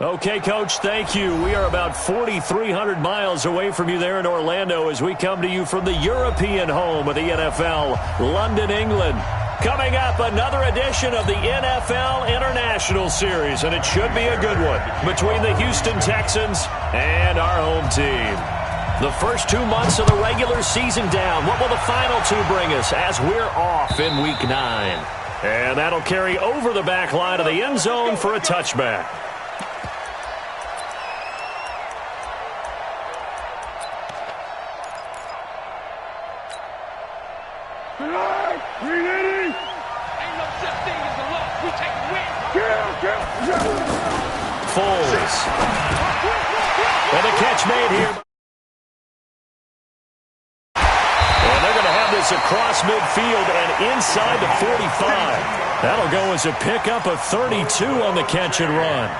Okay, Coach, thank you. We are about 4,300 miles away from you there in Orlando as we come to you from the European home of the NFL, London, England. Coming up, another edition of the NFL International Series, and it should be a good one between the Houston Texans and our home team. The first 2 months of the regular season down. What will the final two bring us as we're off in Week 9? And that'll carry over the back line of the end zone for a touchback. Foles. And the catch made here. And they're going to have this across midfield and inside the 45. That'll go as a pickup of 32 on the catch and run.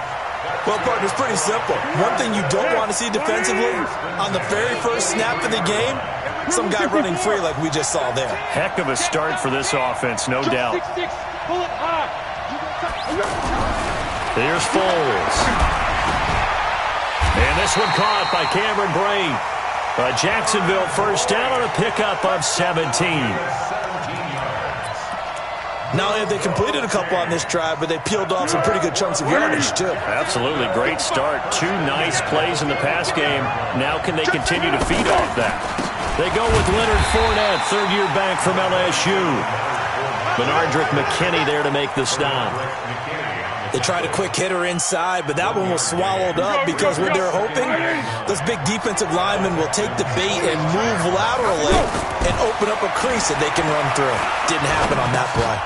Well, partner, it's pretty simple. One thing you don't want to see defensively, on the very first snap of the game, some guy running free like we just saw there. Heck of a start for this offense, no doubt. Here's Foles. And this one caught by Cameron Brate. A Jacksonville first down on a pickup of 17. Not only have they completed a couple on this drive, but they peeled off some pretty good chunks of yardage, too. Absolutely. Great start. 2 nice plays in the pass game. Now can they continue to feed off that? They go with Leonard Fournette, third-year back from LSU. Benardrick McKinney there to make the stop. They tried a quick hitter inside, but that one was swallowed up because what they're hoping, those big defensive linemen will take the bait and move laterally and open up a crease that they can run through. Didn't happen on that play.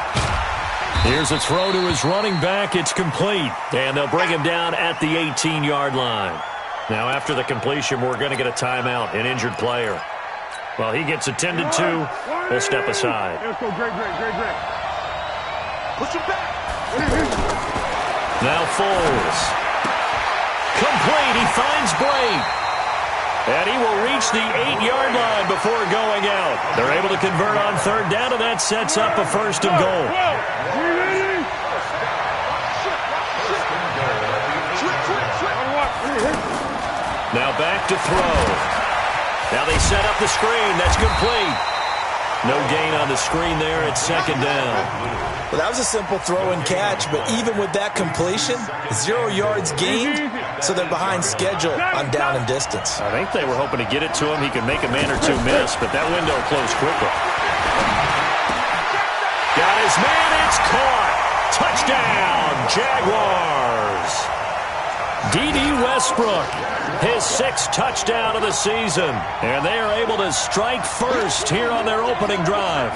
Here's a throw to his running back. It's complete, and they'll bring him down at the 18-yard line. Now, after the completion, we're going to get a timeout, an injured player. While he gets attended to, we'll step aside. Let's go, great. Push him back. Now Foles. Complete. He finds Brate. And he will reach the 8-yard line before going out. They're able to convert on third down, and that sets up a first and goal. Now back to throw. Now they set up the screen. That's complete. No gain on the screen there. It's second down. Well, that was a simple throw and catch, but even with that completion, 0 yards gained, so they're behind schedule on down and distance. I think they were hoping to get it to him. He could make a man or two miss, but that window closed quickly. Got his man. It's caught. Touchdown, Jaguars. D.D. Westbrook, his 6th touchdown of the season. And they are able to strike first here on their opening drive.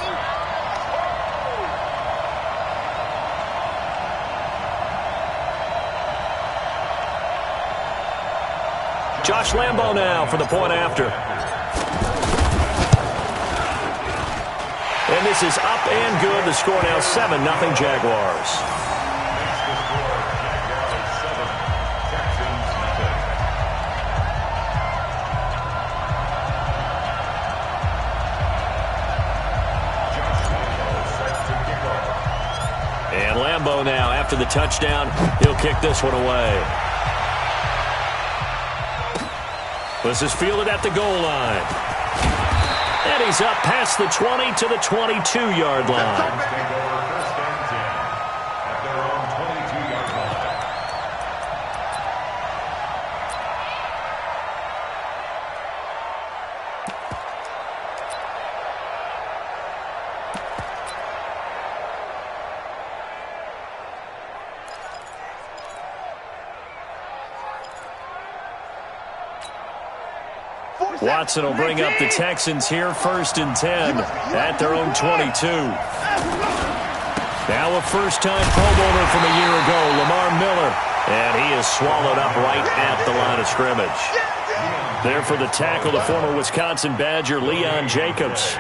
Josh Lambo now for the point after. And this is up and good. The score now 7-0 Jaguars. And Lambo now, after the touchdown, he'll kick this one away. This is fielded at the goal line. And he's up past the 20 to the 22-yard line. Watson will bring up the Texans here, 1st and 10 at their own 22. Now a first-time Pro Bowler from a year ago, Lamar Miller, and he is swallowed up right at the line of scrimmage. There for the tackle, the former Wisconsin Badger, Leon Jacobs.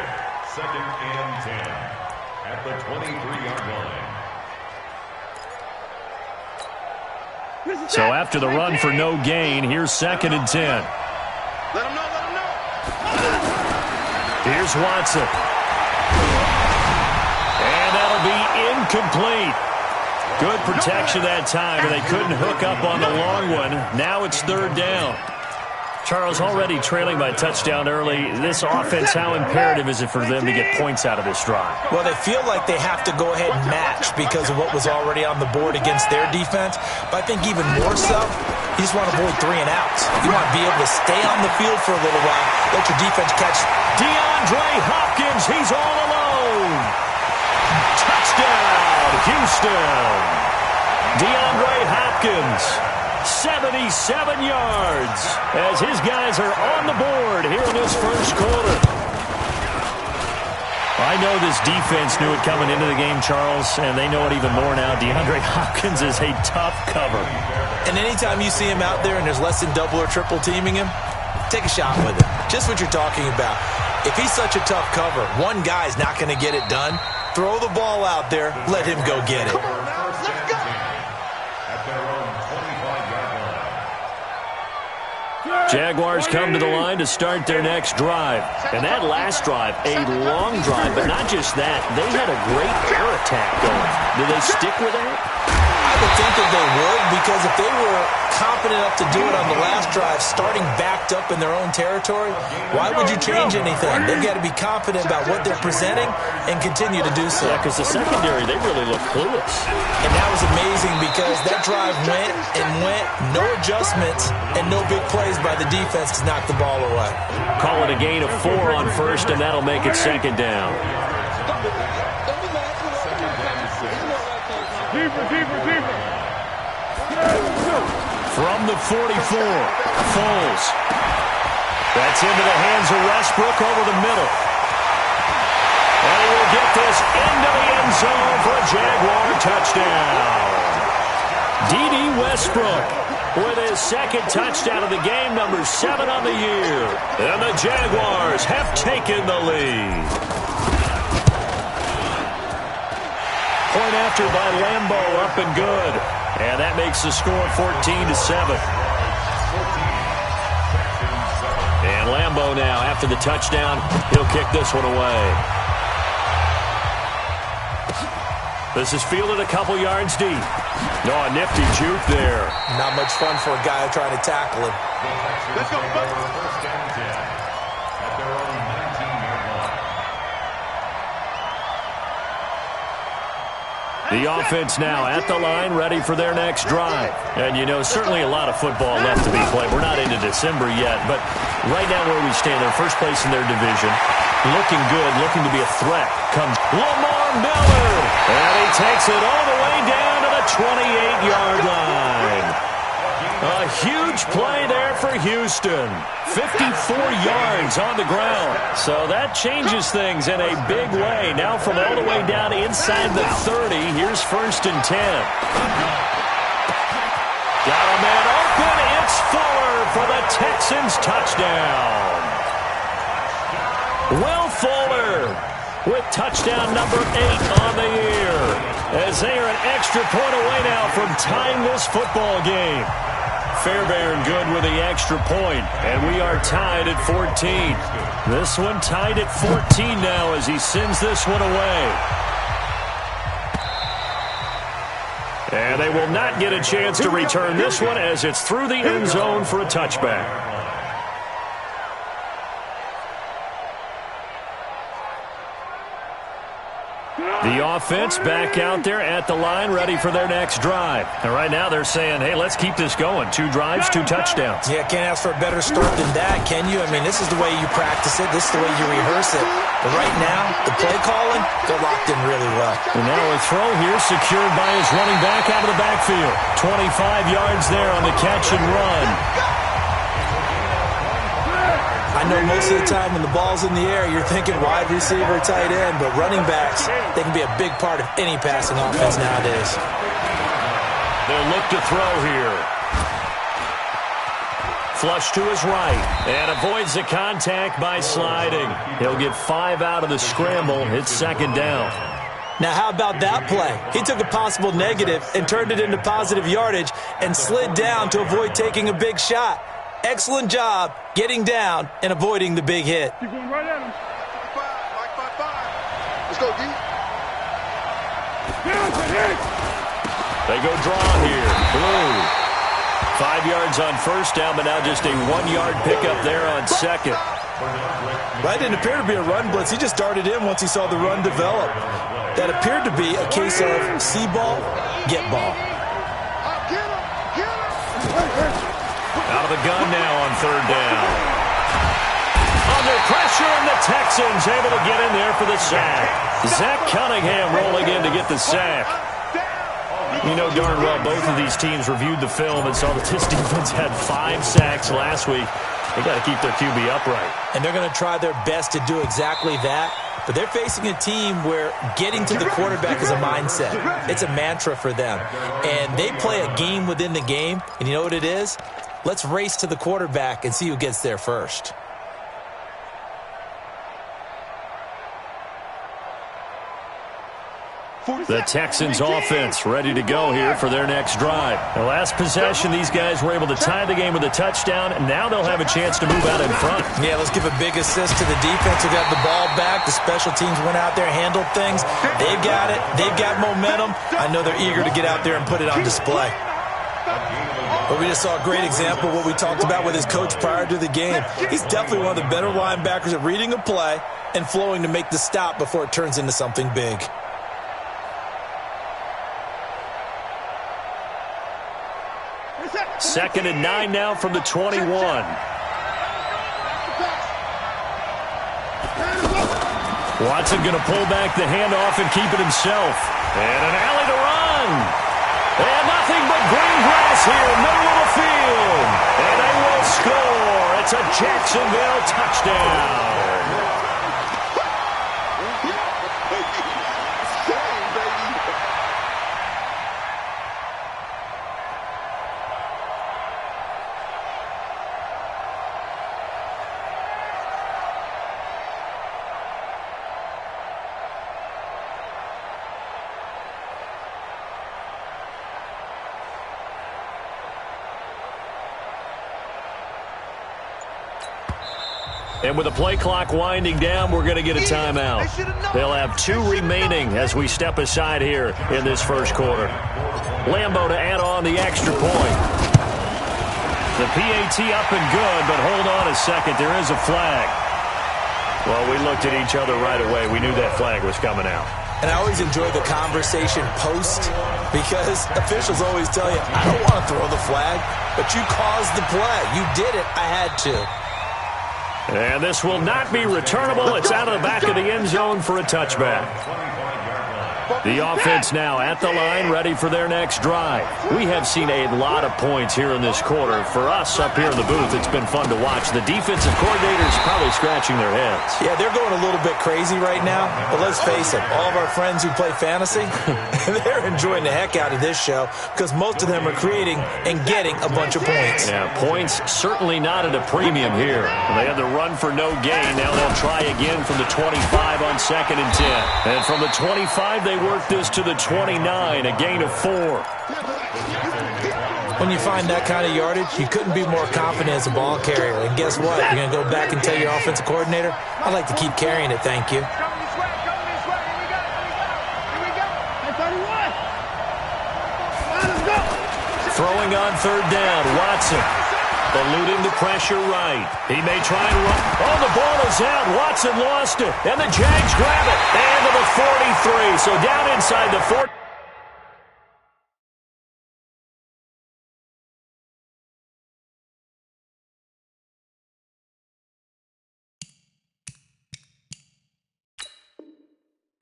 2nd and 10 at the 23-yard line. So after the run for no gain, here's 2nd and 10. Let him know. Here's Watson. And that'll be incomplete. Good protection that time, and they couldn't hook up on the long one. Now it's third down. Charles, already trailing by touchdown early. This offense, how imperative is it for them to get points out of this drive? Well, they feel like they have to go ahead and match because of what was already on the board against their defense. But I think even more so, you just want to avoid 3 and outs. You want to be able to stay on the field for a little while, let your defense catch. DeAndre Hopkins, he's all alone. Touchdown, Houston. DeAndre Hopkins, 77 yards, as his guys are on the board here in this first quarter. I know this defense knew it coming into the game, Charles, and they know it even more now. DeAndre Hopkins is a tough cover. And anytime you see him out there and there's less than double or triple teaming him, take a shot with it. Just what you're talking about. If he's such a tough cover, one guy's not going to get it done. Throw the ball out there. Let him go get it. Jaguars come to the line to start their next drive. And that last drive, a long drive, but not just that. They had a great air attack going. Do they stick with that? I would think that they would, because if they were confident enough to do it on the last drive, starting backed up in their own territory, why would you change anything? They've got to be confident about what they're presenting and continue to do so. Yeah, because the secondary, they really look clueless. And that was amazing because that drive went and went, no adjustments, and no big plays by the defense to knock the ball away. Call it a gain of 4 on first, and that'll make it second down. From the 44, Foles. That's into the hands of Westbrook over the middle. And he will get this into the end zone for a Jaguar touchdown. D.D. Westbrook with his second touchdown of the game, number 7 on the year. And the Jaguars have taken the lead. Point after by Lambo, up and good. And that makes the score 14-7. And Lambo now, after the touchdown, he'll kick this one away. This is fielded a couple yards deep. No, a nifty juke there. Not much fun for a guy trying to tackle him. Let's go. First down 10 at their own 19-yard line. The offense now at the line, ready for their next drive. And, you know, certainly a lot of football left to be played. We're not into December yet, but right now where we stand, they're first place in their division. Looking good, looking to be a threat. Comes Lamar Miller. And he takes it all the way down to the 28-yard line. A huge play there for Houston. 54 yards on the ground. So that changes things in a big way. Now from all the way down inside the 30, here's first and 10. Got a man open. It's Fuller for the Texans touchdown. Will Fuller with touchdown number 8 on the year, as they are an extra point away now from tying this football game. Fairbairn good with the extra point, and we are tied at 14. This one tied at 14 now as he sends this one away. And they will not get a chance to return this one as it's through the end zone for a touchback. The offense back out there at the line, ready for their next drive. And right now they're saying, hey, let's keep this going. 2 drives, 2 touchdowns. Yeah, can't ask for a better start than that, can you? I mean, this is the way you practice it. This is the way you rehearse it. But right now, the play calling, they're locked in really well. And now a throw here secured by his running back out of the backfield. 25 yards there on the catch and run. I know most of the time when the ball's in the air, you're thinking wide receiver, tight end, but running backs, they can be a big part of any passing offense nowadays. They'll look to throw here. Flush to his right, and avoids the contact by sliding. He'll get 5 out of the scramble. It's second down. Now, how about that play? He took a possible negative and turned it into positive yardage and slid down to avoid taking a big shot. Excellent job getting down and avoiding the big hit. Keep going right at him. 5, Let's go, D. They go draw here. Blue. 5 yards on first down, but now just a 1-yard pickup there on second. That didn't appear to be a run blitz. He just darted in once he saw the run develop. That appeared to be a case of see ball, get ball. Out of the gun now on third down. Under pressure, and the Texans able to get in there for the sack. Zach Cunningham rolling in to get the sack. You know darn well both of these teams reviewed the film and saw that this defense had 5 sacks last week. They got to keep their QB upright. And they're going to try their best to do exactly that. But they're facing a team where getting to the quarterback is a mindset. It's a mantra for them. And they play a game within the game. And you know what it is? Let's race to the quarterback and see who gets there first. The Texans offense ready to go here for their next drive. The last possession, these guys were able to tie the game with a touchdown, and now they'll have a chance to move out in front. Yeah, let's give a big assist to the defense who got the ball back. The special teams went out there, handled things. They've got it. They've got momentum. I know they're eager to get out there and put it on display. But we just saw a great example of what we talked about with his coach prior to the game. He's definitely one of the better linebackers at reading a play and flowing to make the stop before it turns into something big. Second and 9 now from the 21. Watson going to pull back the handoff and keep it himself. And an alley to run. And nothing but green grass here, middle of the field. And they will score. It's a Jacksonville touchdown. And with the play clock winding down, we're going to get a timeout. They'll have 2 remaining as we step aside here in this first quarter. Lambeau to add on the extra point. The PAT up and good, but hold on a second. There is a flag. Well, we looked at each other right away. We knew that flag was coming out. And I always enjoy the conversation post because officials always tell you, I don't want to throw the flag, but you caused the play. You did it. I had to. And this will not be returnable. It's out of the back of the end zone for a touchback. The offense now at the line, ready for their next drive. We have seen a lot of points here in this quarter. For us up here in the booth, it's been fun to watch. The defensive coordinators probably scratching their heads. Yeah, they're going a little bit crazy right now. But let's face it, all of our friends who play fantasy, they're enjoying the heck out of this show because most of them are creating and getting a bunch of points. Yeah, points certainly not at a premium here. They had the run for no gain. Now they'll try again from the 25 on 2nd and 10. And from the 25, they work this to the 29, a gain of 4. When you find that kind of yardage, you couldn't be more confident as a ball carrier. And guess what? You're going to go back and tell your offensive coordinator, I'd like to keep carrying it, thank you. Throwing on third down, Watson. Eluding the pressure right. He may try and run. Oh, the ball is out. Watson lost it. And the Jags grab it. And to the 43. So down inside the 40.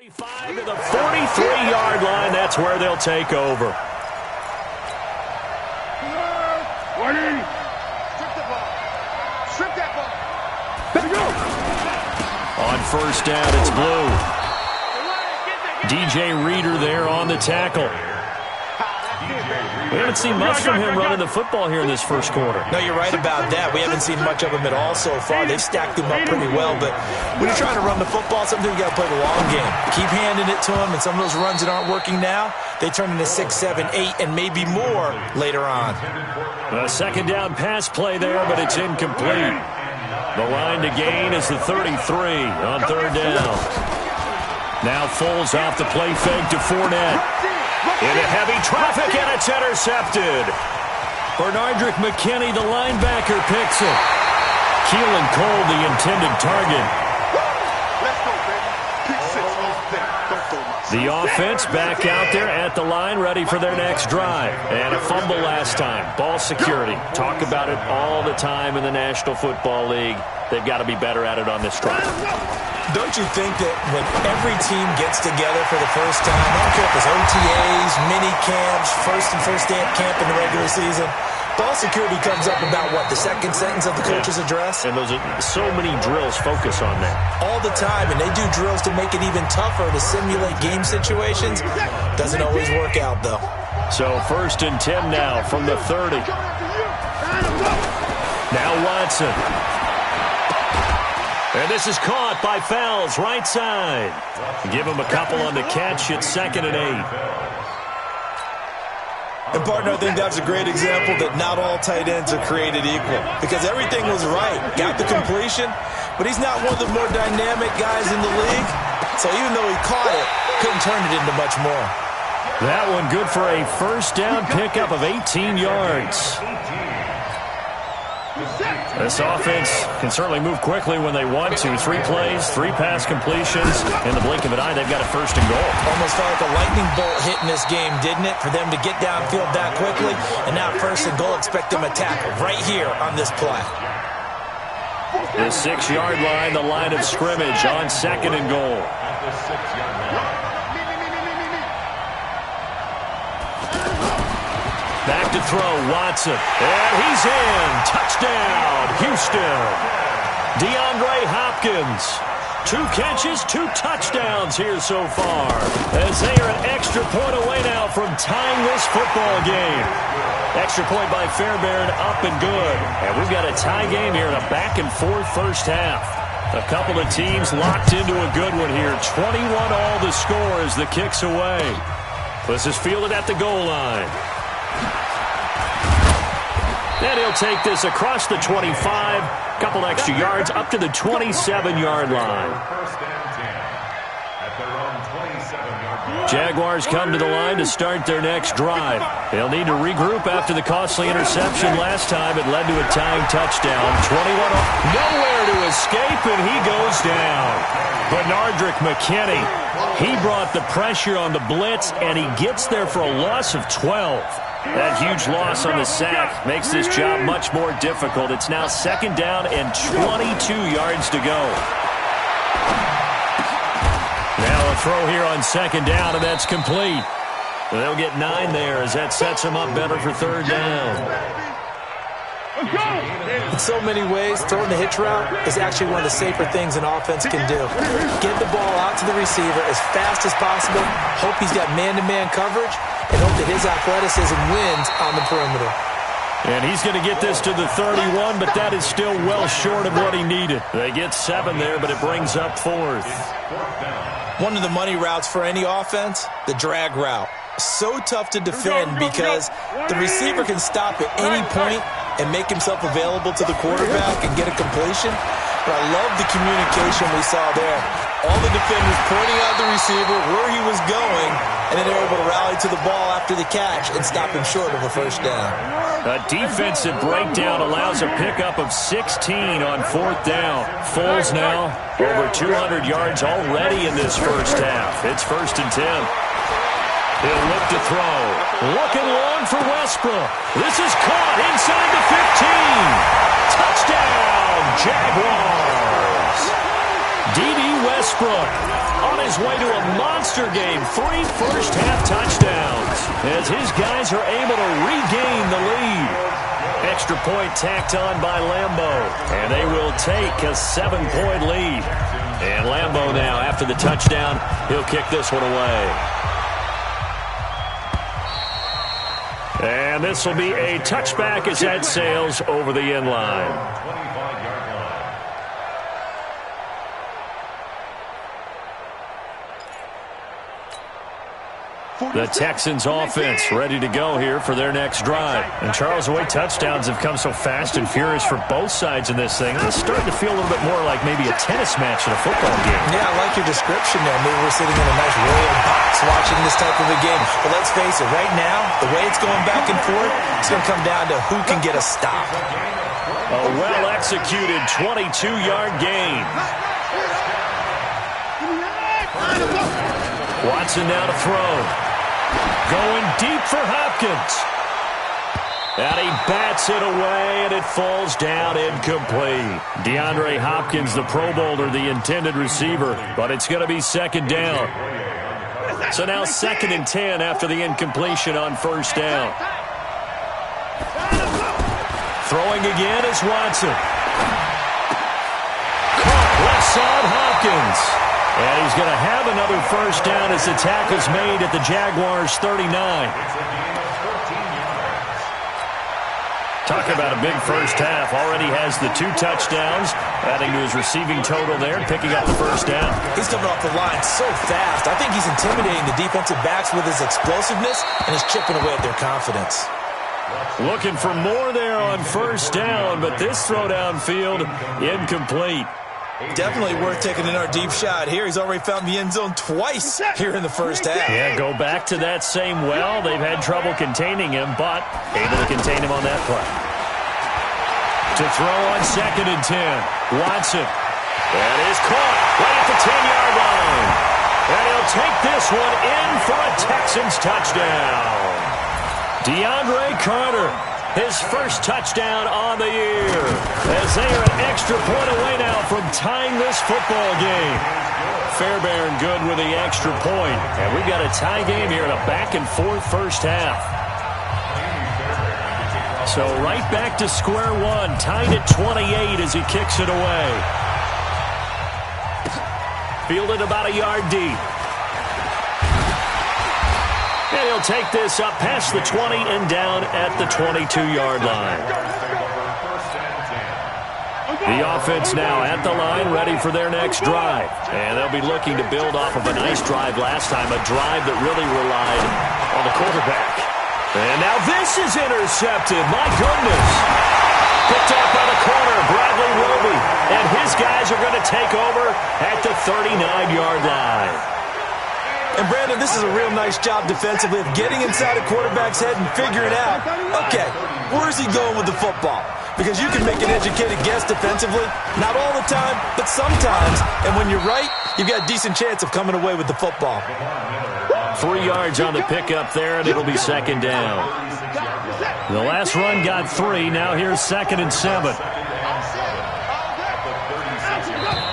To the 43-yard line. That's where they'll take over. On first down, it's Blue. DJ Reader there on the tackle. We haven't seen much from him running the football here in this first quarter. No, you're right about that. We haven't seen much of him at all so far. They've stacked him up pretty well, but when you're trying to run the football, sometimes you got to play the long game. Keep handing it to him, and some of those runs that aren't working now, they turn into 6, 7, 8, and maybe more later on. A second down pass play there, but it's incomplete. The line to gain is the 33 on third down. Now Foles off the play fake to Fournette. Into heavy traffic, and it's intercepted. Bernardrick McKinney, the linebacker, picks it. Keelan Cole, the intended target. The offense back out there at the line, ready for their next drive. And a fumble last time. Ball security. Talk about it all the time in the National Football League. They've got to be better at it on this drive. Don't you think that when every team gets together for the first time, I don't care if it's OTAs, mini camps, first day at camp in the regular season, ball security comes up about, what, the second sentence of the coach's address? And those are so many drills focus on that. All the time, and they do drills to make it even tougher to simulate game situations. Doesn't always work out, though. So 1st and 10 now from the 30. Now Watson. And this is caught by Fowles, right side. Give him a couple on the catch. It's 2nd and 8. And, partner, I think that's a great example that not all tight ends are created equal. Because everything was right. Got the completion, but he's not one of the more dynamic guys in the league. So even though he caught it, couldn't turn it into much more. That one good for a first down pickup of 18 yards. This offense can certainly move quickly when they want to. 3 plays, 3 pass completions. In the blink of an eye, they've got a 1st and goal. Almost felt like a lightning bolt hit in this game, didn't it? For them to get downfield that quickly. And now 1st and goal, expect them to tackle right here on this play. The 6-yard line, the line of scrimmage on 2nd and goal. Back to throw, Watson. And he's in. Touchdown, Houston. DeAndre Hopkins. 2 catches, 2 touchdowns here so far. As they are an extra point away now from tying this football game. Extra point by Fairbairn, up and good. And we've got a tie game here in a back-and-forth first half. A couple of teams locked into a good one here. 21 all the score as the kick's away. This is fielded at the goal line. Then he'll take this across the 25, couple extra yards up to the 27-yard line. Jaguars come to the line to start their next drive. They'll need to regroup after the costly interception last time. It led to a tying touchdown. 21, nowhere to escape, and he goes down. Bernardrick McKinney, he brought the pressure on the blitz, and he gets there for a loss of 12. That huge loss on the sack makes this job much more difficult. It's now 2nd down and 22 yards to go. Now a throw here on 2nd down, and that's complete. They'll get 9 there as that sets them up better for 3rd down. In so many ways, throwing the hitch route is actually one of the safer things an offense can do. Get the ball out to the receiver as fast as possible, hope he's got man-to-man coverage, and hope that his athleticism wins on the perimeter. And he's going to get this to the 31, but that is still well short of what he needed. They get 7 there, but it brings up 4th. One of the money routes for any offense, the drag route. So tough to defend because the receiver can stop at any point and make himself available to the quarterback and get a completion. But I love the communication we saw there. All the defenders pointing out the receiver, where he was going, and then they were able to rally to the ball after the catch and stop him short of a 1st down. A defensive breakdown allows a pickup of 16 on 4th down. Foles now over 200 yards already in this first half. It's 1st and 10. He'll look to throw. Looking long for Westbrook. This is caught inside the 15. Touchdown, Jaguars. D.D. Westbrook on his way to a monster game. 3 first-half touchdowns as his guys are able to regain the lead. Extra point tacked on by Lambeau. And they will take a 7-point lead. And Lambeau now, after the touchdown, he'll kick this one away. And this will be a touchback as that sails over the end line. The Texans offense ready to go here for their next drive. And Charles, the way touchdowns have come so fast and furious for both sides in this thing, it's starting to feel a little bit more like maybe a tennis match in a football game. Yeah, I like your description there. Maybe we're sitting in a nice royal box watching this type of a game. But let's face it, right now, the way it's going back and forth, it's going to come down to who can get a stop. A well-executed 22-yard gain. Watson now to throw. Going deep for Hopkins. And he bats it away, and it falls down incomplete. DeAndre Hopkins, the Pro Bowler, the intended receiver, but it's going to be second down. So now 2nd and 10 after the incompletion on first down. Throwing again is Watson. Caught left side, Hopkins. And he's going to have another first down as the tackle's made at the Jaguars' 39. Talk about a big first half. Already has the 2 touchdowns, adding to his receiving total there, picking up the first down. He's coming off the line so fast. I think he's intimidating the defensive backs with his explosiveness, and he's chipping away at their confidence. Looking for more there on first down, but this throw downfield incomplete. Definitely worth taking in our deep shot here. He's already found the end zone twice here in the first half. Yeah, go back to that same well. They've had trouble containing him, but able to contain him on that play. To throw on 2nd and 10. Watson. That is caught right at the 10-yard line. And he'll take this one in for a Texans touchdown. DeAndre Carter. His first touchdown on the year, as they are an extra point away now from tying this football game. Fairbairn good with the extra point, and we've got a tie game here in a back-and-forth first half. So right back to square one, tied at 28 as he kicks it away. Fielded about a yard deep. And he'll take this up past the 20 and down at the 22-yard line. The offense now at the line, ready for their next drive. And they'll be looking to build off of a nice drive last time, a drive that really relied on the quarterback. And now this is intercepted. My goodness. Picked up by the corner, Bradley Roby. And his guys are going to take over at the 39-yard line. And, Brandon, this is a real nice job defensively of getting inside a quarterback's head and figuring out, okay, where's he going with the football? Because you can make an educated guess defensively, not all the time, but sometimes. And when you're right, you've got a decent chance of coming away with the football. 3 yards on the pickup there, and it'll be second down. The last run got 3. Now here's 2nd and 7.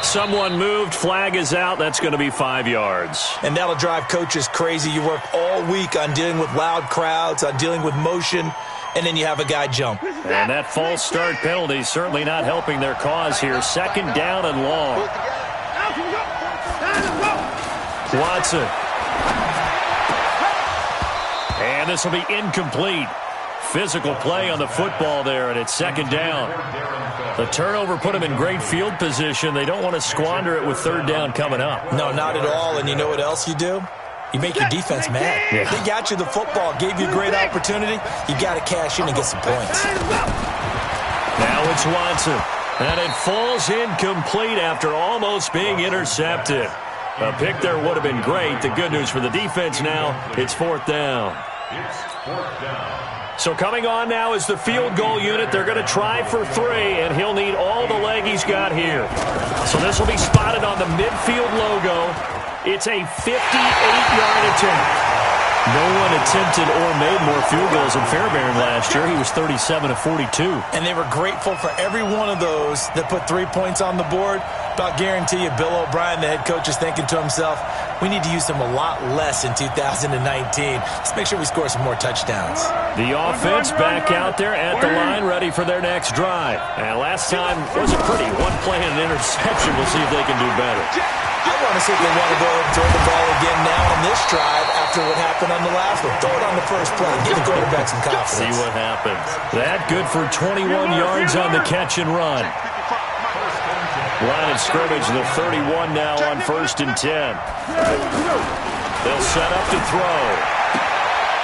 Someone moved. Flag is out. That's going to be 5 yards. And that'll drive coaches crazy. You work all week on dealing with loud crowds, on dealing with motion, and then you have a guy jump. And that false start penalty certainly not helping their cause here. Second down and long. Watson. And this will be incomplete. Physical play on the football there, and it's second down. The turnover put them in great field position. They don't want to squander it with third down coming up. No, not at all. And you know what else you do? You make your defense mad. Yeah. They got you the football, gave you a great opportunity. You got to cash in and get some points. Now it's Watson. And it falls incomplete after almost being intercepted. A pick there would have been great. The good news for the defense now, it's fourth down. It's fourth down. So coming on now is the field goal unit. They're going to try for 3, and he'll need all the leg he's got here. So this will be spotted on the midfield logo. It's a 58-yard attempt. No one attempted or made more field goals than Fairbairn last year. He was 37 of 42. And they were grateful for every one of those that put 3 points on the board. But I'll guarantee you, Bill O'Brien, the head coach, is thinking to himself, we need to use them a lot less in 2019. Let's make sure we score some more touchdowns. The offense back out there at the line, ready for their next drive. And last time wasn't pretty. One play and an interception. We'll see if they can do better. I want to see if they want to go and throw the ball again now on this drive after what happened on the last one. Throw it on the first play. Give the quarterback some confidence. See what happens. That good for 21 yards on the catch and run. Line of scrimmage, the 31 now on 1st and 10. They'll set up to throw.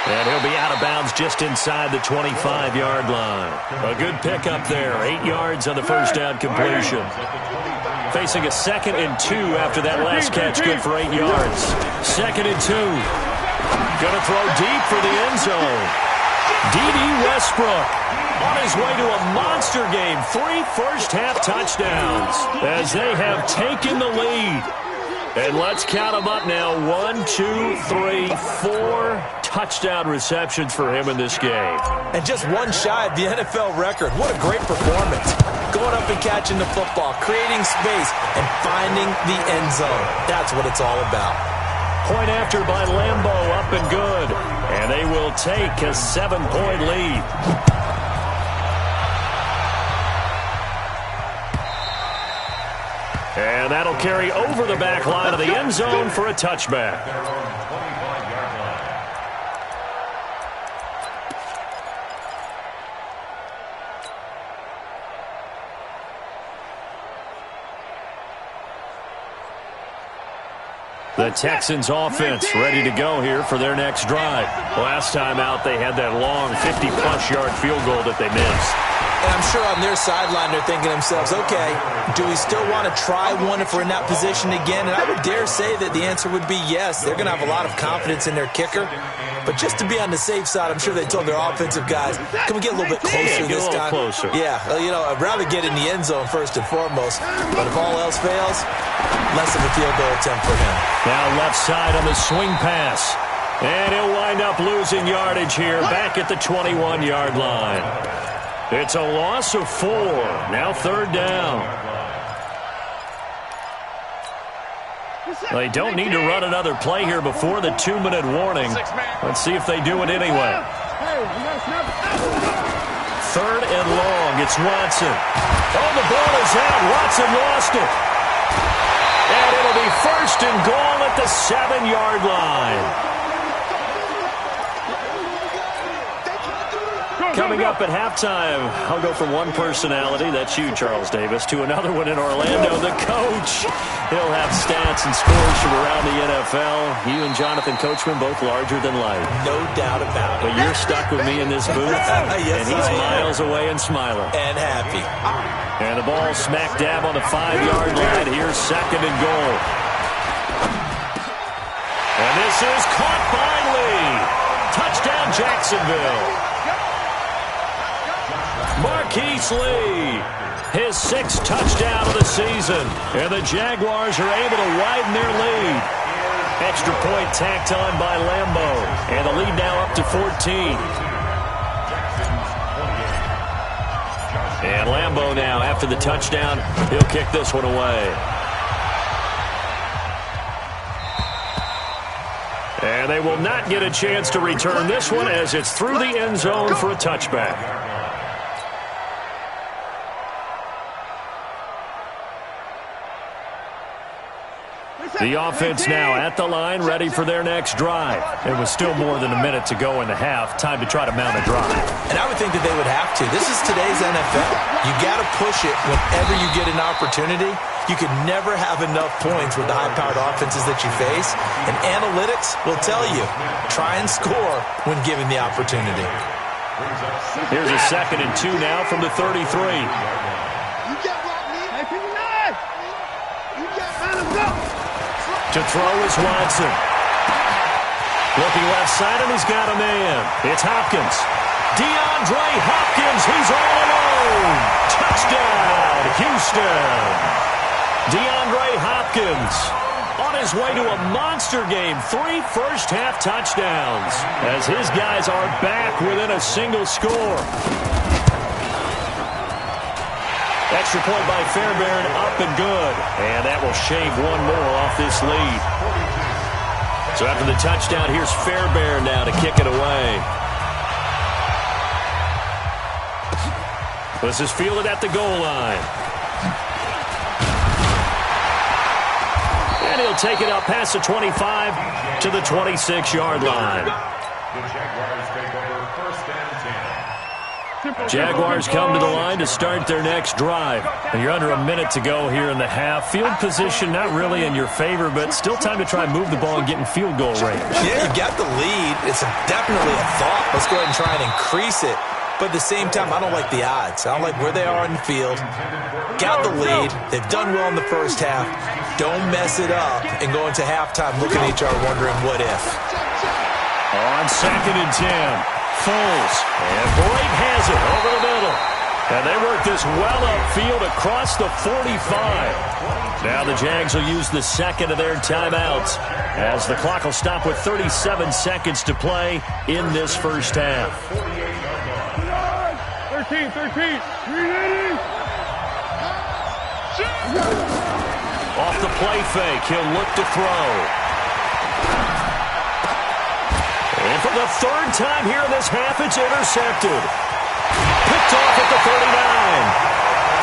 And he'll be out of bounds just inside the 25-yard line. A good pickup there. 8 yards on the first down completion. Facing a 2nd and 2 after that last catch. Good for 8 yards. 2nd and 2. Going to throw deep for the end zone. D.D. Westbrook on his way to a monster game. 3 first-half touchdowns as they have taken the lead. And let's count them up now. 1, 2, 3, 4 touchdown receptions for him in this game. And just one shy of the NFL record. What a great performance. Going up and catching the football, creating space, and finding the end zone. That's what it's all about. Point after by Lambo, up and good. And they will take a 7-point lead. And that'll carry over the back line of the end zone for a touchback. The Texans offense ready to go here for their next drive. Last time out, they had that long 50-plus yard field goal that they missed. And I'm sure on their sideline they're thinking to themselves, okay, do we still want to try one if we're in that position again? And I would dare say that the answer would be yes. They're going to have a lot of confidence in their kicker. But just to be on the safe side, I'm sure they told their offensive guys, can we get a little bit closer this time? Closer. Yeah, I'd rather get in the end zone first and foremost. But if all else fails, less of a field goal attempt for him. Now left side on the swing pass. And he'll wind up losing yardage here back at the 21-yard line. It's a loss of 4. Now 3rd down. They don't need to run another play here before the 2-minute warning. Let's see if they do it anyway. 3rd and long. It's Watson. Oh, the ball is out. Watson lost it. And it'll be 1st and goal at the 7-yard line. Coming up at halftime, I'll go from one personality, that's you, Charles Davis, to another one in Orlando, the coach. He'll have stats and scores from around the NFL. You and Jonathan Coachman, both larger than life. No doubt about it. But you're stuck with me in this booth, yes, and he's miles away and smiling. And happy. And the ball smack dab on the 5-yard line. Here's 2nd and goal. And this is caught by Lee. Touchdown, Jacksonville. Marquise Lee, his 6th touchdown of the season. And the Jaguars are able to widen their lead. Extra point tacked on by Lambo. And the lead now up to 14. And Lambo now, after the touchdown, he'll kick this one away. And they will not get a chance to return this one as it's through the end zone for a touchback. The offense now at the line, ready for their next drive. It was still more than a minute to go in the half. Time to try to mount a drive. And I would think that they would have to. This is today's NFL. You got to push it whenever you get an opportunity. You can never have enough points with the high-powered offenses that you face. And analytics will tell you, try and score when given the opportunity. Here's a 2nd and 2 now from the 33. To throw is Watson. Looking left side, and he's got a man. It's Hopkins. DeAndre Hopkins, he's all alone. Touchdown, Houston. DeAndre Hopkins on his way to a monster game. 3 first-half touchdowns as his guys are back within a single score. Extra point by Fairbairn, up and good. And that will shave one more off this lead. So after the touchdown, here's Fairbairn now to kick it away. This is fielded at the goal line. And he'll take it up past the 25 to the 26-yard line. The Jaguars take over 1st and 10. Jaguars come to the line to start their next drive. And you're under a minute to go here in the half. Field position not really in your favor, but still time to try and move the ball and get in field goal range. Yeah, you got the lead. It's definitely a thought. Let's go ahead and try and increase it. But at the same time, I don't like the odds. I don't like where they are in the field. Got the lead. They've done well in the first half. Don't mess it up and go into halftime looking at each other wondering what if. On 2nd and 10, Foles. And Boyd has it over the middle. And they work this well upfield across the 45. Now the Jags will use the second of their timeouts as the clock will stop with 37 seconds to play in this first half. 13. Off the play fake, he'll look to throw. And for the third time here in this half, it's intercepted. Picked off at the 39.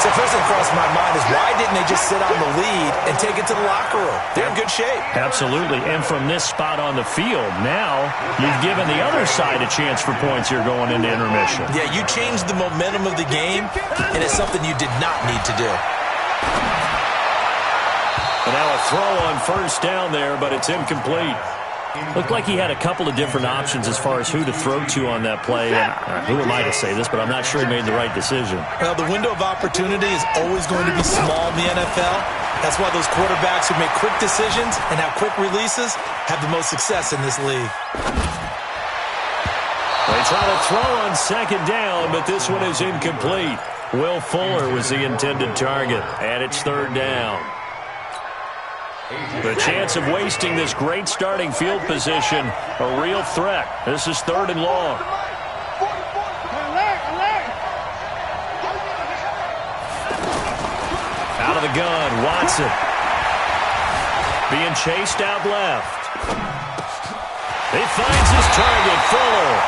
So first thing crossed my mind is why didn't they just sit on the lead and take it to the locker room? They're in good shape. Absolutely. And from this spot on the field, now you've given the other side a chance for points here going into intermission. Yeah, you changed the momentum of the game, and it's something you did not need to do. And now a throw on first down there, but it's incomplete. Looked like he had a couple of different options as far as who to throw to on that play. And who am I to say this, but I'm not sure he made the right decision. Well, the window of opportunity is always going to be small in the NFL. That's why those quarterbacks who make quick decisions and have quick releases have the most success in this league. They try to throw on second down, but this one is incomplete. Will Fuller was the intended target, and it's third down. The chance of wasting this great starting field position, a real threat. This is third and long. Out of the gun, Watson. Being chased out left. He finds his target, Fuller.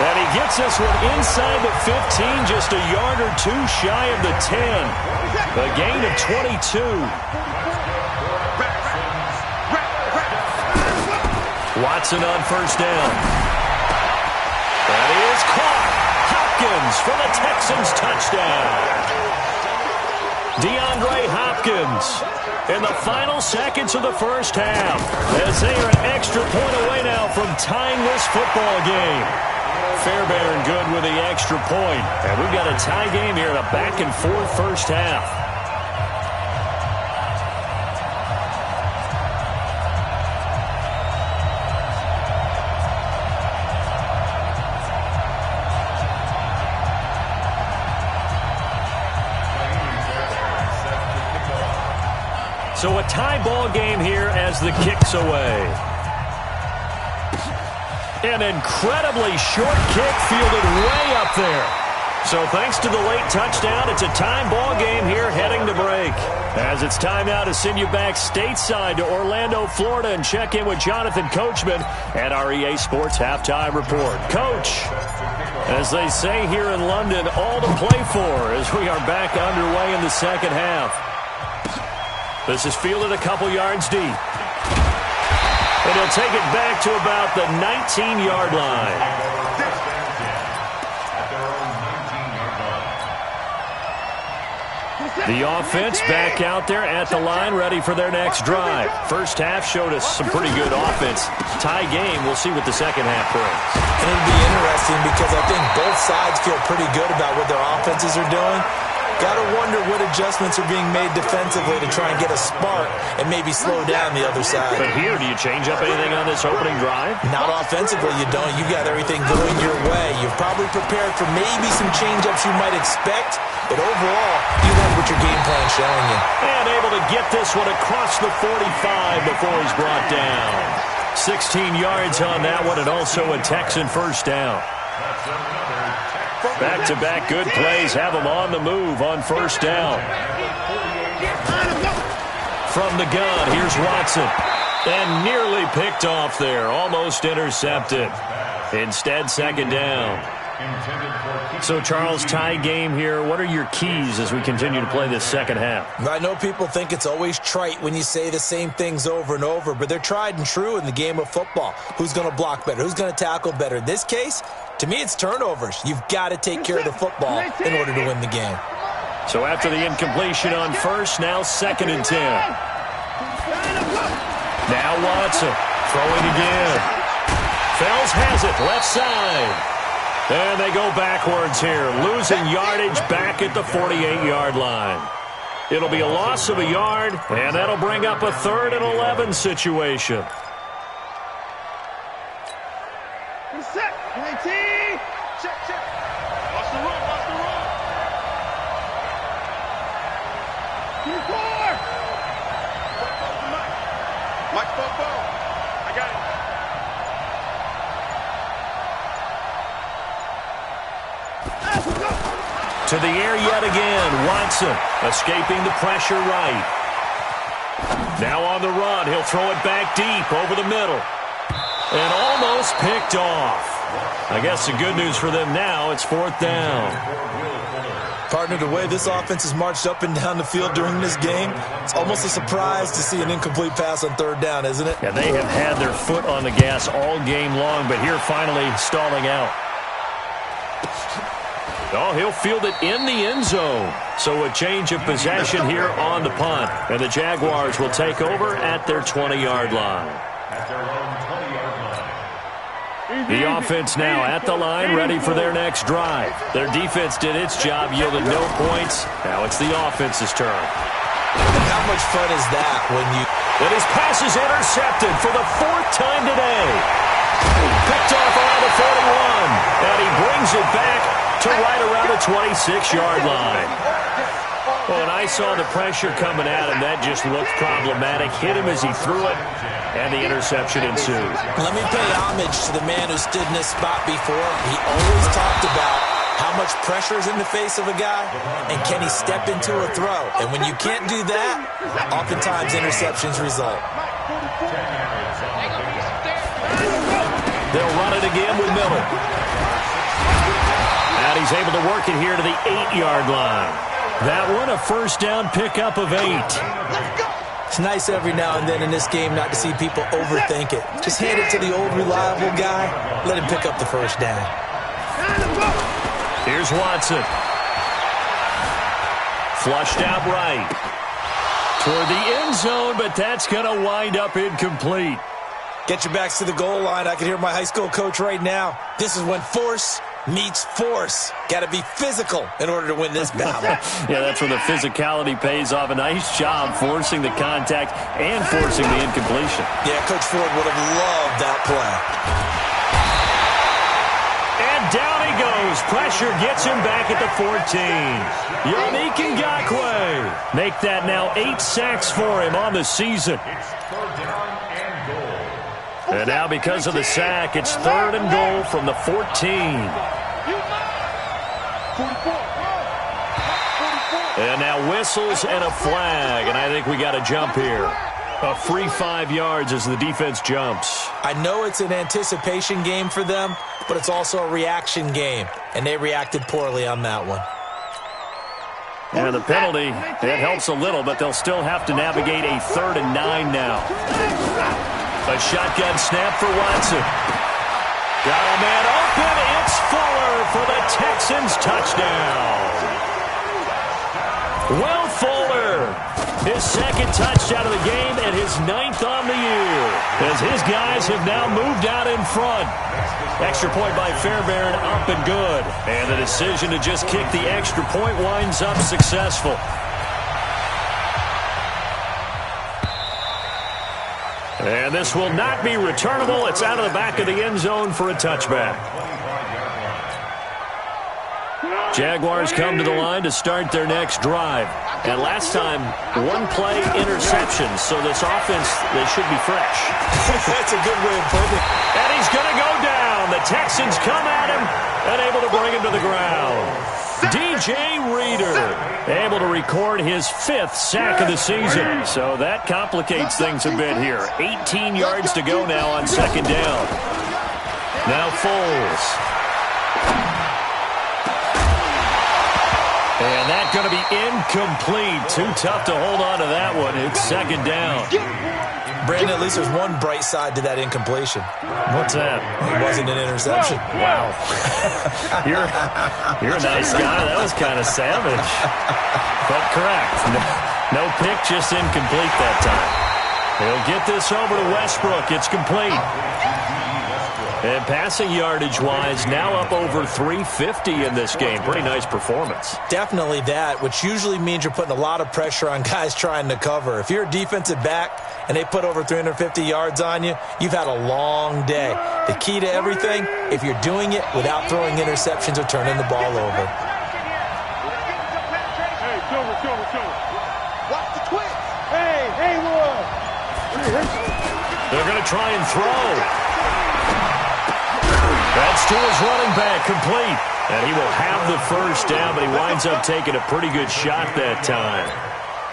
And he gets this one inside the 15, just a yard or two shy of the 10. A gain of 22. Watson on first down. That is caught. Hopkins for the Texans touchdown. DeAndre Hopkins in the final seconds of the first half as they are an extra point away now from tying this football game. Fairbairn good with the extra point. And we've got a tie game here in a back-and-forth first half. So a tie ball game here as the kick's away. An incredibly short kick fielded way up there. So thanks to the late touchdown, it's a time ball game here heading to break. As it's time now to send you back stateside to Orlando, Florida, and check in with Jonathan Coachman at our EA Sports Halftime Report. Coach, as they say here in London, all to play for as we are back underway in the second half. This is fielded a couple yards deep. And he'll take it back to about the 19-yard line. The offense back out there at the line, ready for their next drive. First half showed us some pretty good offense. Tie game, we'll see what the second half brings. And it'll be interesting because I think both sides feel pretty good about what their offenses are doing. Got to wonder what adjustments are being made defensively to try and get a spark and maybe slow down the other side. But here, do you change up anything on this opening drive? Not offensively, you don't. You got everything going your way. You've probably prepared for maybe some change-ups you might expect, but overall, you like what your game plan's showing you. And able to get this one across the 45 before he's brought down. 16 yards on that one, and also a Texan first down. Back-to-back good plays have them on the move on first down. From the gun, here's Watson. And nearly picked off there, almost intercepted. Instead, second down. So, Charles, tie game here. What are your keys as we continue to play this second half? I know people think it's always trite when you say the same things over and over, but they're tried and true in the game of football. Who's going to block better? Who's going to tackle better? In this case, To me, it's turnovers. You've got to take care of the football in order to win the game. So after the incompletion on first, now 2nd and 10. Now Watson throwing again. Fells has it, left side. And they go backwards here, losing yardage back at the 48-yard line. It'll be a loss of a yard, and that'll bring up a 3rd and 11 situation. Check. Watch the run. Mike, I got it. To the air yet again. Watson escaping the pressure right. Now on the run. He'll throw it back deep over the middle. And almost picked off. I guess the good news for them now, it's 4th down. Partner, the way this offense has marched up and down the field during this game, it's almost a surprise to see an incomplete pass on 3rd down, isn't it? Yeah, they have had their foot on the gas all game long, but here finally stalling out. Oh, he'll field it in the end zone. So a change of possession here on the punt. And the Jaguars will take over at their 20-yard line. At their own 20-yard line. The offense now at the line, ready for their next drive. Their defense did its job, yielded no points. Now it's the offense's turn. How much fun is that when you... And his pass is intercepted for the 4th time today. Picked off around the 41. And he brings it back to right around the 26-yard line. Well, and I saw the pressure coming at him. That just looked problematic. Hit him as he threw it, and the interception ensued. Let me pay homage to the man who stood in this spot before. He always talked about how much pressure is in the face of a guy, and can he step into a throw? And when you can't do that, oftentimes interceptions result. They'll run it again with Miller. And he's able to work it here to the 8-yard line. That one, a 1st down pickup of 8. It's nice every now and then in this game not to see people overthink it. Just hand it to the old reliable guy. Let him pick up the 1st down. Here's Watson. Flushed out right. Toward the end zone, but that's going to wind up incomplete. Get your backs to the goal line. I can hear my high school coach right now. This is when force meets force. Got to be physical in order to win this battle. Yeah, that's where the physicality pays off. A nice job forcing the contact and forcing the incompletion. Yeah, Coach Ford would have loved that play. And down he goes. Pressure gets him back at the 14. Yannick Ngakoue. Make that now 8 sacks for him on the season. It's 3rd down and goal. And now because of the sack, it's 3rd and goal from the 14. And now whistles and a flag, and I think we got a jump here. A free 5 yards as the defense jumps. I know it's an anticipation game for them, but it's also a reaction game, and they reacted poorly on that one. And the penalty, it helps a little, but they'll still have to navigate a 3rd and 9 now. A shotgun snap for Watson. Got a man open. It's Fuller for the Texans touchdown. Will Fuller, his 2nd touchdown of the game and his 9th on the year, as his guys have now moved out in front. Extra point by Fairbairn, up and good. And the decision to just kick the extra point winds up successful. And this will not be returnable. It's out of the back of the end zone for a touchback. Jaguars come to the line to start their next drive. And last time, 1-play interception. So this offense, they should be fresh. That's a good way of putting it. And he's going to go down. The Texans come at him and able to bring him to the ground. DJ Reader able to record his 5th sack of the season. So that complicates things a bit here. 18 yards to go now on 2nd down. Now Foles. And that's going to be incomplete. Too tough to hold on to that one. It's 2nd down. Brandon, at least there's one bright side to that incompletion. What's that? It wasn't an interception. Wow. You're a nice guy. That was kind of savage. But correct. No pick, just incomplete that time. He'll get this over to Westbrook. It's complete. And passing yardage-wise, now up over 350 in this game. Pretty nice performance. Definitely that, which usually means you're putting a lot of pressure on guys trying to cover. If you're a defensive back and they put over 350 yards on you, you've had a long day. The key to everything, if you're doing it without throwing interceptions or turning the ball over. Hey, shoulder. Watch the twist. Hey, They're going to try and throw. That's to his running back, complete. And he will have the first down, but he winds up taking a pretty good shot that time.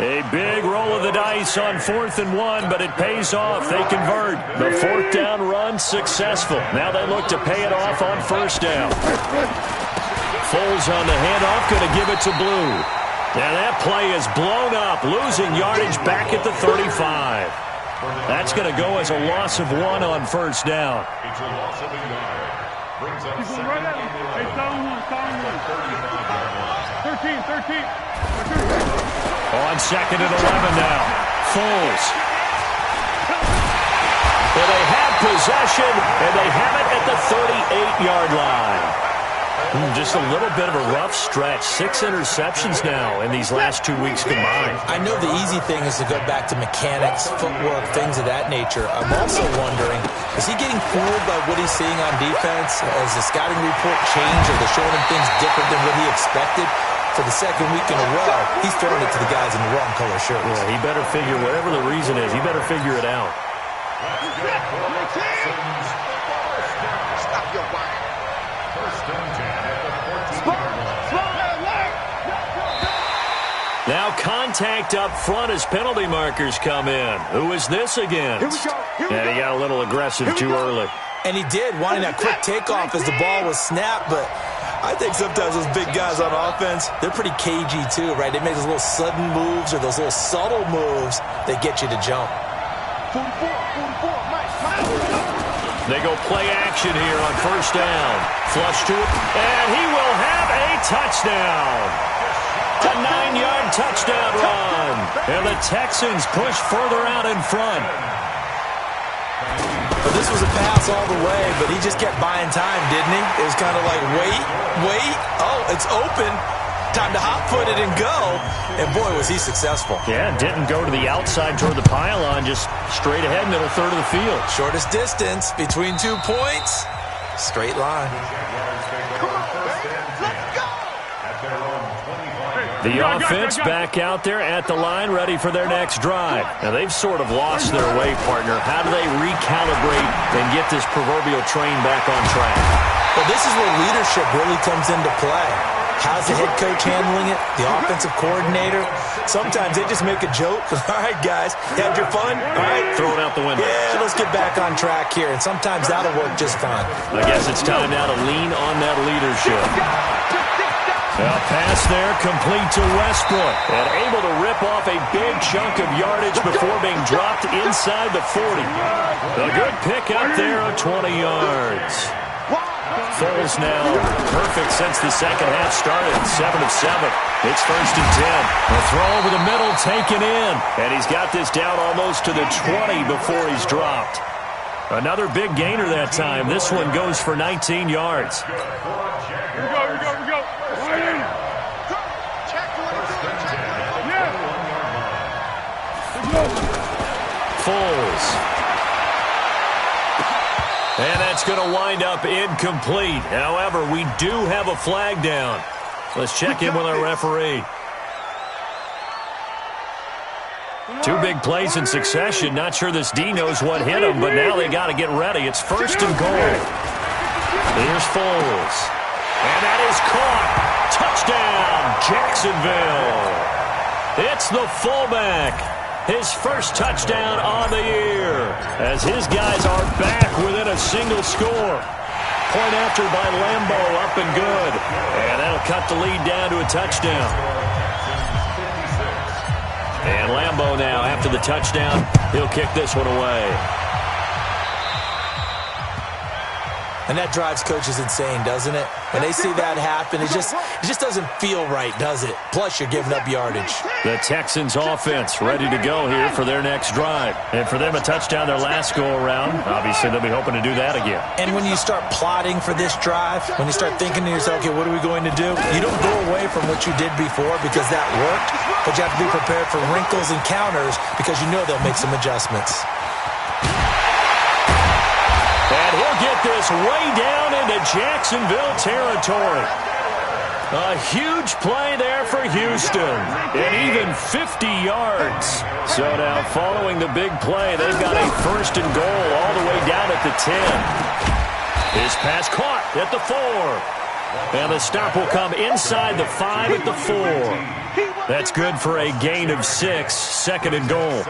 A big roll of the dice on 4th and 1, but it pays off. They convert. The 4th down run successful. Now they look to pay it off on 1st down. Foles on the handoff, going to give it to Blue. Now that play is blown up, losing yardage back at the 35. That's going to go as a loss of 1 on 1st down. It's a loss of a yard. Brings up second right at and him. 11. Hey, down one. 13. On 2nd and 11 now. Foles. Well, they have possession, and they have it at the 38-yard line. Just a little bit of a rough stretch. 6 interceptions now in these last 2 weeks combined. I know the easy thing is to go back to mechanics, footwork, things of that nature. I'm also wondering, is he getting fooled by what he's seeing on defense? Has the scouting report changed? Are they showing him things different than what he expected? For the 2nd week in a row, he's throwing it to the guys in the wrong color shirts. Yeah, he better figure, whatever the reason is, he better figure it out. Stop your whine. First and 10 at the 14-yard line. Now contact up front as penalty markers come in. Who is this against? And he got a little aggressive too early. And he did, wanting that quick takeoff as the ball was snapped, but I think sometimes those big guys on offense, they're pretty cagey too, right? They make those little sudden moves or those little subtle moves that get you to jump. 44, Mike. They go play action here on 1st down. Flush to it, and he will have a touchdown. A 9-yard touchdown run. And the Texans push further out in front. But this was a pass all the way, but he just kept buying time, didn't he? It was kind of like, wait. Oh, it's open. Time to hot-foot it and go. And, boy, was he successful. Yeah, didn't go to the outside toward the pylon, just straight ahead, middle third of the field. Shortest distance between 2 points. Straight line. The offense back out there at the line, ready for their next drive. Now, they've sort of lost their way, partner. How do they recalibrate and get this proverbial train back on track? Well, this is where leadership really comes into play. How's the head coach handling it? The offensive coordinator? Sometimes they just make a joke. All right, guys, had your fun? All right. Throw it out the window. Yeah, let's get back on track here. And sometimes that'll work just fine. I guess it's time now to lean on that leadership. A pass there, complete to Westbrook. And able to rip off a big chunk of yardage before being dropped inside the 40. A good pick up there of 20 yards. Foles now perfect since the second half started. 7 of 7. It's 1st and 10. A throw over the middle taken in. And he's got this down almost to the 20 before he's dropped. Another big gainer that time. This one goes for 19 yards. Here we go. Foles. And that's going to wind up incomplete. However, we do have a flag down. Let's check in with our referee. 2 big plays in succession. Not sure this D knows what hit him, but now they got to get ready. It's 1st and goal. Here's Foles. And that is caught. Touchdown, Jacksonville. It's the fullback. His first touchdown on the year as his guys are back within a single score. Point after by Lambo, up and good. And that'll cut the lead down to a touchdown. And Lambeau now, after the touchdown, he'll kick this one away. And that drives coaches insane, doesn't it? When they see that happen, it just doesn't feel right, does it? Plus, you're giving up yardage. The Texans offense ready to go here for their next drive. And for them, a touchdown their last go-around. Obviously, they'll be hoping to do that again. And when you start plotting for this drive, when you start thinking to yourself, okay, what are we going to do? You don't go away from what you did before because that worked, but you have to be prepared for wrinkles and counters because you know they'll make some adjustments. And he'll get this way down into Jacksonville territory. A huge play there for Houston. And even 50 yards. So now following the big play, they've got a 1st and goal all the way down at the 10. His pass caught at the 4. And the stop will come inside the 5 at the 4. That's good for a gain of 6. 2nd and goal.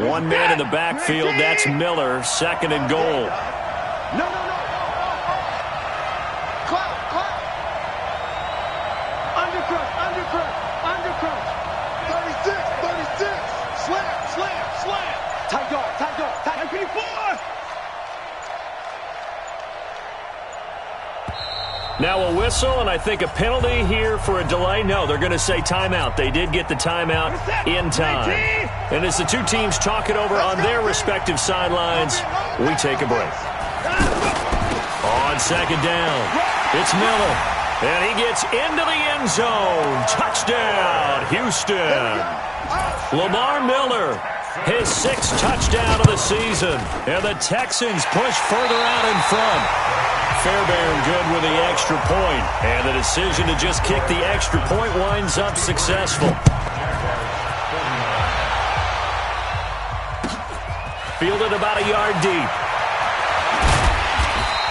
One man in the backfield, that's Miller. 2nd and goal. No. Clap. Undercrush. 36. Slam. Tight dog. 54. Now a whistle, and I think a penalty here for a delay. No, they're going to say timeout. They did get the timeout in time. And as the two teams talk it over on their respective sidelines, we take a break. On 2nd down, it's Miller. And he gets into the end zone. Touchdown, Houston. Lamar Miller, his 6th touchdown of the season. And the Texans push further out in front. Fairbairn good with the extra point. And the decision to just kick the extra point winds up successful. Fielded about a yard deep.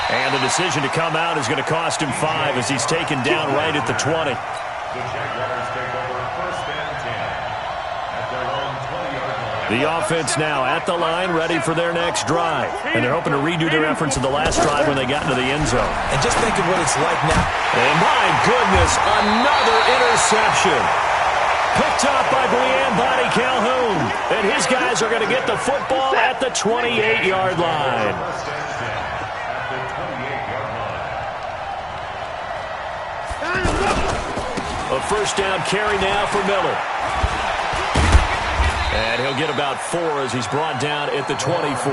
And the decision to come out is going to cost him 5 as he's taken down right at the 20. The Jaguars take over 1st and 10 at their own 20-yard line. The offense now at the line, ready for their next drive. And they're hoping to redo their efforts of the last drive when they got into the end zone. And just think of what it's like now. And my goodness, another interception. Picked up by Body Calhoun. And his guys are going to get the football at the 28-yard line. A 1st down carry now for Miller. And he'll get about 4 as he's brought down at the 24.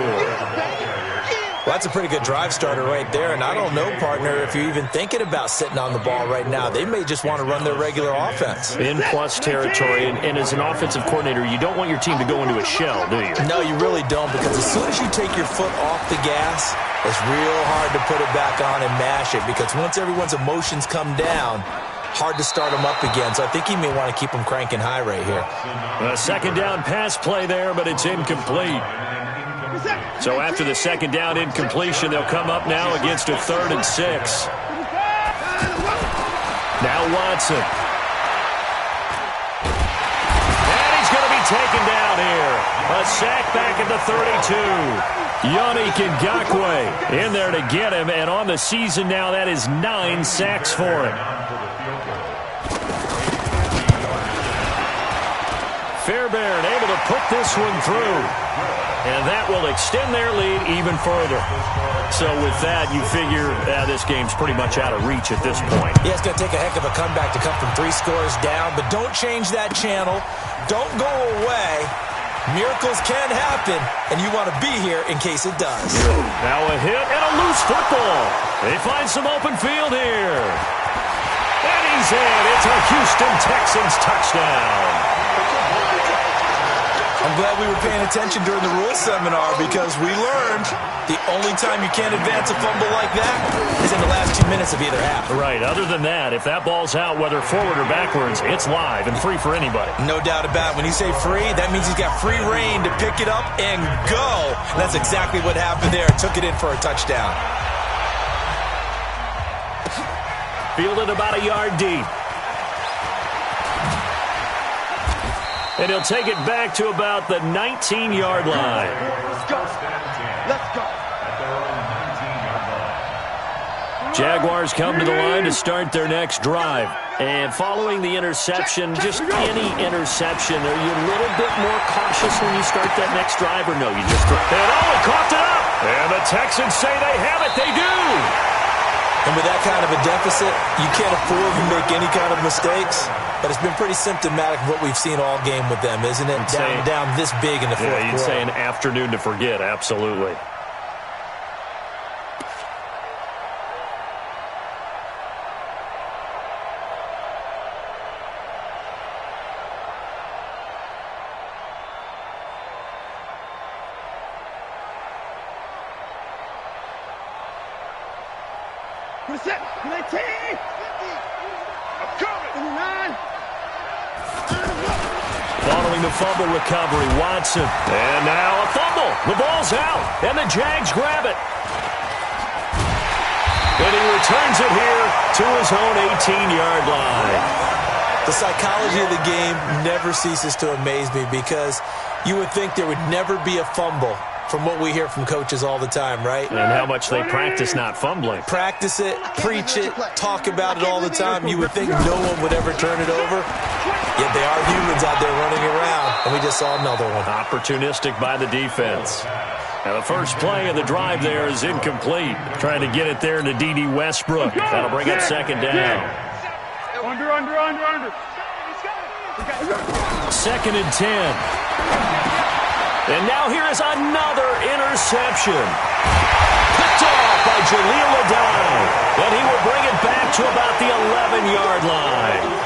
Well, that's a pretty good drive starter right there. And I don't know, partner, if you're even thinking about sitting on the ball right now. They may just want to run their regular offense. In plus territory. And as an offensive coordinator, you don't want your team to go into a shell, do you? No, you really don't, because as soon as you take your foot off the gas, it's real hard to put it back on and mash it. Because once everyone's emotions come down, hard to start them up again. So I think he may want to keep them cranking high right here. A 2nd down pass play there, but it's incomplete. So after the 2nd down incompletion, they'll come up now against a 3rd and 6. Now Watson. And he's going to be taken down here. A sack back at the 32. Yannick Ngakoue in there to get him. And on the season now, that is 9 sacks for him. Fairbairn able to put this one through. And that will extend their lead even further. So with that, you figure this game's pretty much out of reach at this point. Yeah, it's going to take a heck of a comeback to come from 3 scores down. But don't change that channel. Don't go away. Miracles can happen, and you want to be here in case it does. Now a hit and a loose football. They find some open field here. And he's in. It's a Houston Texans touchdown. I'm glad we were paying attention during the rules seminar, because we learned the only time you can't advance a fumble like that is in the last 2 minutes of either half. Right. Other than that, if that ball's out, whether forward or backwards, it's live and free for anybody. No doubt about it. When you say free, that means he's got free reign to pick it up and go. And that's exactly what happened there. Took it in for a touchdown. Fielded about a yard deep. And he'll take it back to about the 19-yard line. Let's go. Let's go. At their own 19-yard line. Jaguars come to the line to start their next drive. And following the interception, just any interception, are you a little bit more cautious when you start that next drive, or no? You just throw it. Oh, it coughed it up! And the Texans say they have it. They do! And with that kind of a deficit, you can't afford to make any kind of mistakes. But it's been pretty symptomatic of what we've seen all game with them, isn't it? Down this big in the fourth quarter. Yeah, you'd say an afternoon to forget, absolutely. Following the fumble recovery, Watson. And now a fumble. The ball's out, and the Jags grab it. And he returns it here to his own 18-yard line. The psychology of the game never ceases to amaze me because you would think there would never be a fumble from what we hear from coaches all the time, right? And how much they practice not fumbling. Practice it, preach it, talk about it all the time. You would think no one would ever turn it over. Yet they are humans out there running around, and we just saw another one. Opportunistic by the defense. Now the first play of the drive there is incomplete. Trying to get it there to D.D. Westbrook. That'll bring up second down. Under. Second and 10. And now here is another interception. Picked off by Jaleel Adai. And he will bring it back to about the 11-yard line.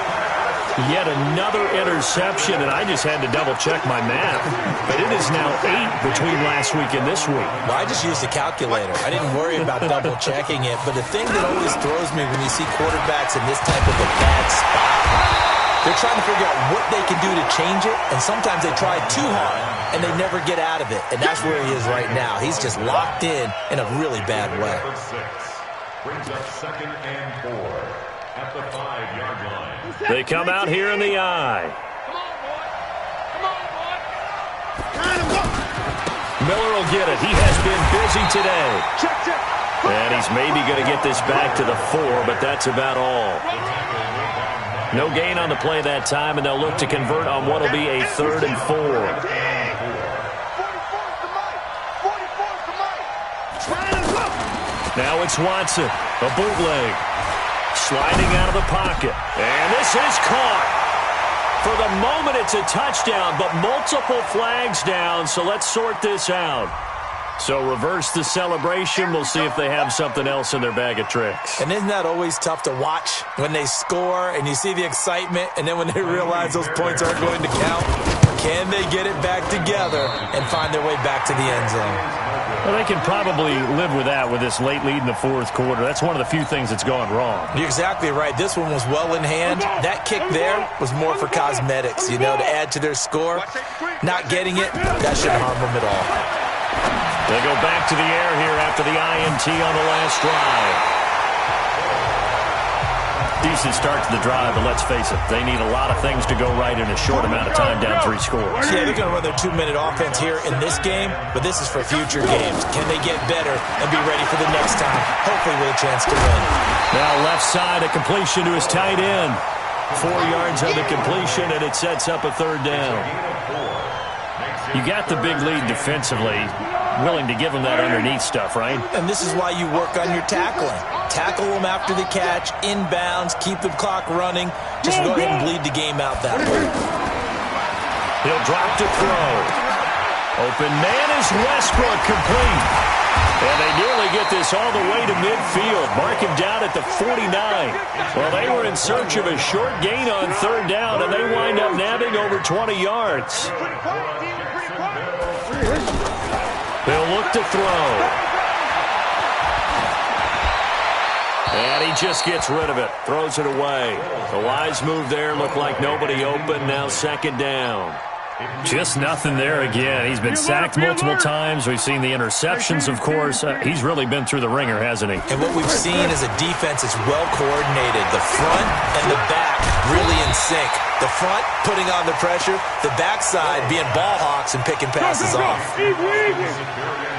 Yet another interception, and I just had to double-check my math. But it is now 8 between last week and this week. Well, I just used a calculator. I didn't worry about double-checking it. But the thing that always throws me when you see quarterbacks in this type of a bad spot, they're trying to figure out what they can do to change it, and sometimes they try too hard, and they never get out of it. And that's where he is right now. He's just locked in a really bad way. Brings up second and 4 at the 5-yard line. They come out here in the eye. Miller will get it. He has been busy today. And he's maybe going to get this back to the 4, but that's about all. No gain on the play that time, and they'll look to convert on what will be a 3rd and 4. Now it's Watson, a bootleg. Sliding out of the pocket. And this is caught. For the moment, it's a touchdown, but multiple flags down, so let's sort this out. So reverse the celebration. We'll see if they have something else in their bag of tricks. And isn't that always tough to watch when they score and you see the excitement, and then when they realize those points aren't going to count? Can they get it back together and find their way back to the end zone? Well, they can probably live with that with this late lead in the fourth quarter. That's one of the few things that's gone wrong. You're exactly right. This one was well in hand. That kick there was more for cosmetics, to add to their score. Not getting it, that shouldn't harm them at all. They go back to the air here after the INT on the last drive. Decent start to the drive, but let's face it, they need a lot of things to go right in a short amount of time, down 3 scores. Yeah, they're going to run their 2-minute offense here in this game, but this is for future games. Can they get better and be ready for the next time, hopefully with a chance to win? Now left side, a completion to his tight end. 4 yards on the completion, and it sets up a 3rd down. You got the big lead defensively, willing to give them that underneath stuff, right? And this is why you work on your tackling. Tackle them after the catch, inbounds, keep the clock running. Just go ahead and bleed the game out that way. He'll drop to throw. Open man is Westbrook, complete. And they nearly get this all the way to midfield. Mark him down at the 49. Well, they were in search of a short gain on 3rd down, and they wind up nabbing over 20 yards. They'll look to throw. And he just gets rid of it. Throws it away. The wise move there. Looked like nobody open. Now 2nd down. Just nothing there again. He's been sacked multiple times. We've seen the interceptions, of course. He's really been through the ringer, hasn't he? And what we've seen is a defense that's well coordinated. The front and the back really in sync. The front putting on the pressure. The backside being ball hawks and picking passes off.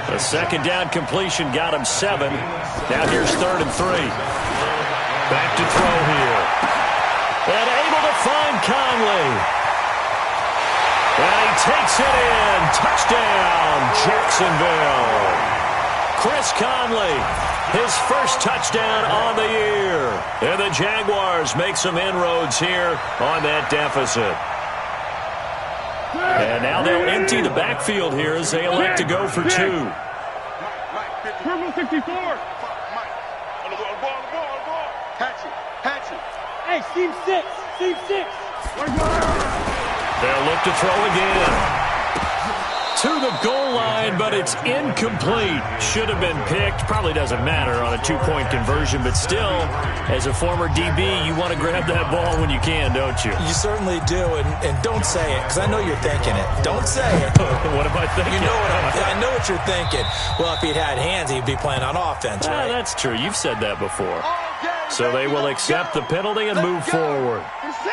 The The second down completion got him 7. Now here's 3rd and 3. Back to throw here. And able to find Conley. And he takes it in. Touchdown, Jacksonville. Chris Conley, his first touchdown on the year. And the Jaguars make some inroads here on that deficit. And now they'll empty the backfield here as they elect to go for 2. Purple 64. Hatch it. Hey, seam 6. They'll look to throw again. To the goal line, but it's incomplete. Should have been picked. Probably doesn't matter on a 2-point conversion, but still, as a former DB, you want to grab that ball when you can, don't you? You certainly do, and don't say it, because I know you're thinking it. Don't say it. What am I thinking? You know I know what you're thinking. Well, if he'd had hands, he'd be playing on offense, right? That's true. You've said that before. So they will accept the penalty and move forward.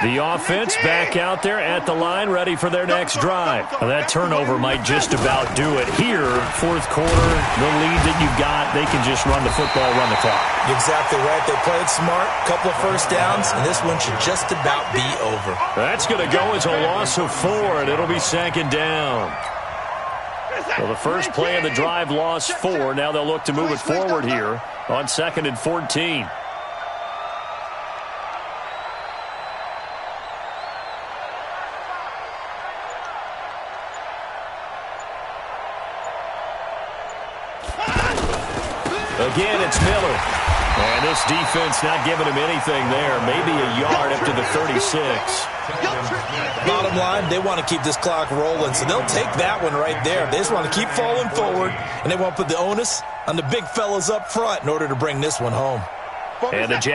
The offense back out there at the line, ready for their next drive. Now, that turnover might just about do it here. 4th quarter, the lead that you've got, they can just run the football, run the clock. Exactly right. They played smart, couple of first downs, and this one should just about be over. That's going to go as a loss of 4, and it'll be 2nd down. Well, the first play of the drive lost 4. Now they'll look to move it forward here on 2nd and 14. Again, it's Miller. And this defense not giving him anything there. Maybe a yard up to the 36. Bottom line, they want to keep this clock rolling, so they'll take that one right there. They just want to keep falling forward, and they want to put the onus on the big fellas up front in order to bring this one home. And the Jags